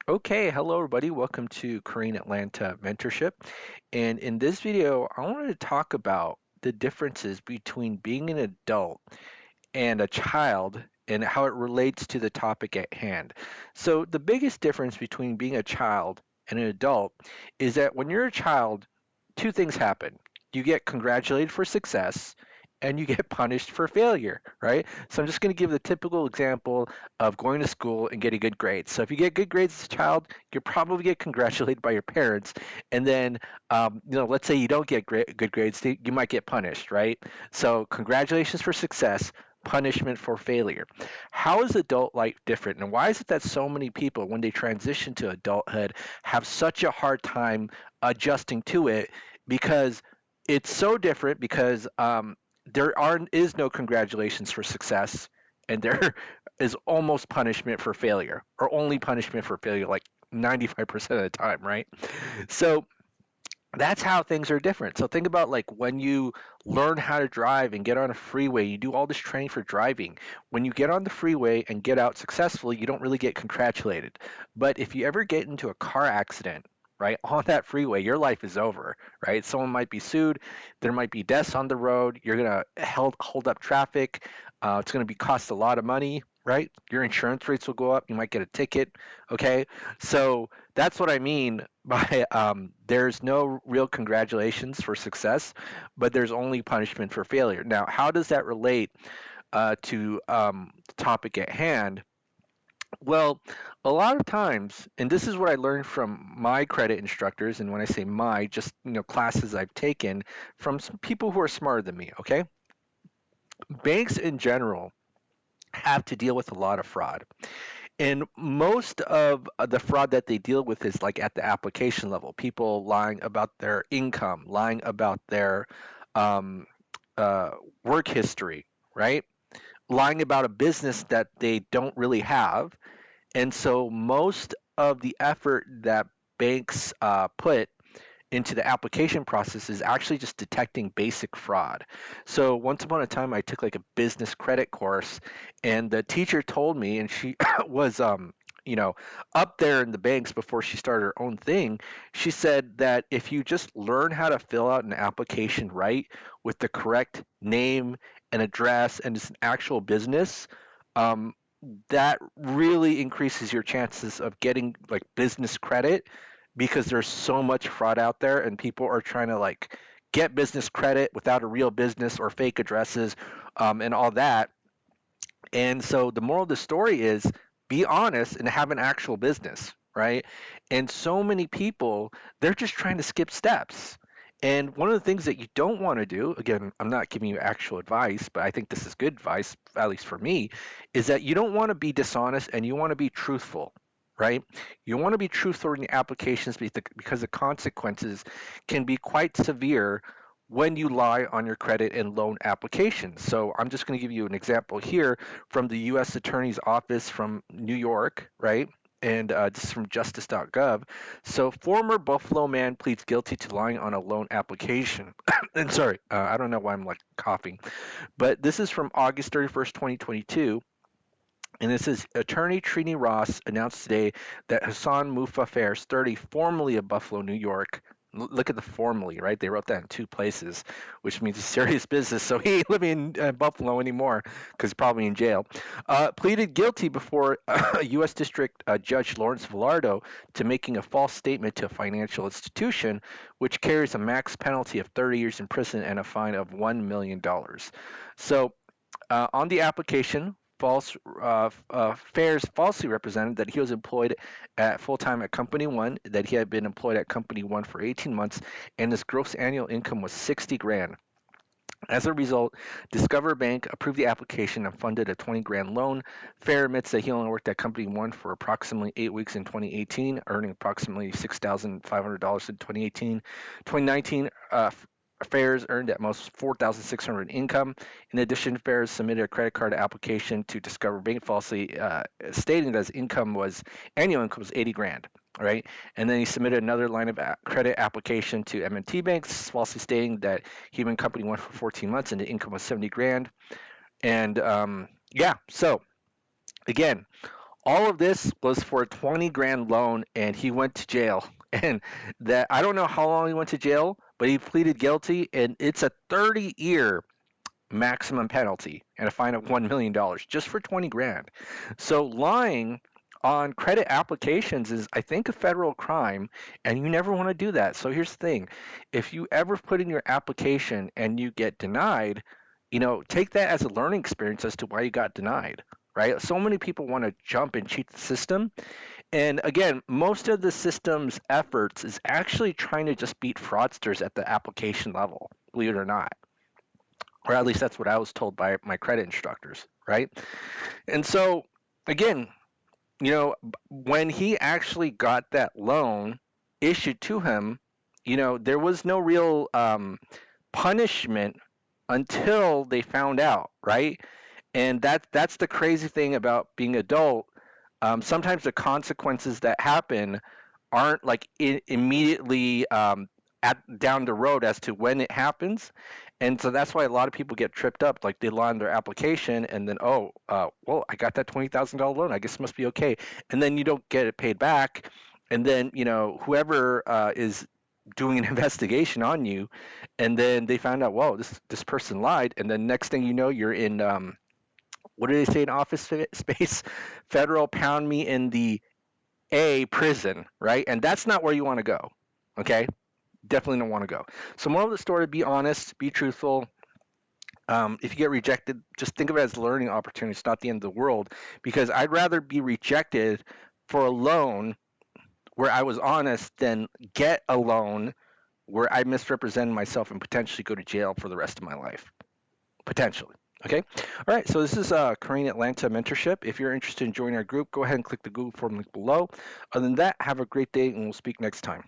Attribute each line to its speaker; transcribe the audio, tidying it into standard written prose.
Speaker 1: Okay, hello everybody. Welcome to Korean Atlanta Mentorship. And in this video, I wanted to talk about the differences between being an adult and a child and how it relates to the topic at hand. So, the biggest difference between being a child and an adult is that when you're a child, two things happen. You get congratulated for success and you get punished for failure, right? So I'm just going to give the typical example of going to school and getting good grades. So if you get good grades as a child, you probably get congratulated by your parents, and then let's say you don't get good grades, you might get punished, right? So congratulations for success, punishment for failure. How is adult life different, and why is it that so many people, when they transition to adulthood, have such a hard time adjusting to it? Because it's so different because is no congratulations for success, and there is almost punishment for failure, or only punishment for failure, like 95% of the time, right? So that's how things are different. So think about like when you learn how to drive and get on a freeway, you do all this training for driving. When you get on the freeway and get out successfully, you don't really get congratulated. But if you ever get into a car accident, right, on that freeway, your life is over, right? Someone might be sued, there might be deaths on the road, you're gonna hold up traffic, it's gonna be cost a lot of money, right? Your insurance rates will go up, you might get a ticket, okay? So that's what I mean by there's no real congratulations for success, but there's only punishment for failure. Now, how does that relate to the topic at hand? Well, a lot of times, and this is what I learned from my credit instructors, and when I say my, just classes I've taken from some people who are smarter than me. Okay, banks in general have to deal with a lot of fraud. And most of the fraud that they deal with is like at the application level. People lying about their income, lying about their um, uh, work history, right? Lying about a business that they don't really have. And so most of the effort that banks put into the application process is actually just detecting basic fraud. So once upon a time, I took like a business credit course, and the teacher told me, and she was you know up there in the banks before she started her own thing. She said that if you just learn how to fill out an application right with the correct name and address and it's an actual business, um, that really increases your chances of getting like business credit, because there's so much fraud out there and people are trying to like get business credit without a real business or fake addresses, and all that. And so the moral of the story is be honest and have an actual business, right? And so many people, they're just trying to skip steps. And one of the things that you don't want to do, again, I'm not giving you actual advice, but I think this is good advice, at least for me, is that you don't want to be dishonest and you want to be truthful, right? You want to be truthful in your applications because the consequences can be quite severe when you lie on your credit and loan applications. So I'm just going to give you an example here from the U.S. Attorney's Office from New York, right? And this is from justice.gov. So, former Buffalo man pleads guilty to lying on a loan application. And sorry, I don't know why I'm like coughing, but this is from August 31st, 2022. And this is attorney Trini Ross announced today that Hassan Mufa Fares, 30, formerly of Buffalo, New York. Look at the formerly, right? They wrote that in two places, which means it's serious business. So he ain't living in Buffalo anymore because he's probably in jail. Pleaded guilty before U.S. District Judge Lawrence Villardo to making a false statement to a financial institution, which carries a max penalty of 30 years in prison and a fine of $1 million. So on the application, Fares falsely represented that he was employed at full time at Company One, that he had been employed at Company One for 18 months, and his gross annual income was 60 grand. As a result, Discover Bank approved the application and funded a 20 grand loan. Fair admits that he only worked at Company One for approximately 8 weeks in 2018, earning approximately $6,500 in 2018. 2019, Fares earned at most 4,600 income. In addition, Fares submitted a credit card application to Discover Bank falsely stating that his annual income was 80 grand. Right, and then he submitted another line of credit application to M&T Banks, falsely stating that he'd been company one for 14 months and the income was 70 grand. And yeah, so again, All of this was for a 20 grand loan, and he went to jail. And that I don't know how long he went to jail, but he pleaded guilty, and it's a 30-year maximum penalty and a fine of $1 million just for 20 grand. So lying on credit applications is, I think, a federal crime, and you never want to do that. So here's the thing: if you ever put in your application and you get denied, take that as a learning experience as to why you got denied. Right? So many people want to jump and cheat the system. And again, most of the system's efforts is actually trying to just beat fraudsters at the application level, believe it or not. Or at least that's what I was told by my credit instructors, right? And so, again, when he actually got that loan issued to him, there was no real punishment until they found out, right? And that's the crazy thing about being adult. Sometimes the consequences that happen aren't like immediately at down the road as to when it happens, and so that's why a lot of people get tripped up. Like they lie on their application, and then well, I got that $20,000 loan. I guess it must be okay, and then you don't get it paid back, and then whoever is doing an investigation on you, and then they found out, whoa, this person lied, and then next thing you know, you're in what do they say in office space? Federal pound me in the a prison, right? And that's not where you want to go. Okay, definitely don't want to go. So, moral of the story: be honest, be truthful. If you get rejected, just think of it as a learning opportunity. It's not the end of the world, because I'd rather be rejected for a loan where I was honest than get a loan where I misrepresented myself and potentially go to jail for the rest of my life. Potentially. Okay. All right. So this is Korean Atlanta Mentorship. If you're interested in joining our group, go ahead and click the Google form link below. Other than that, have a great day, and we'll speak next time.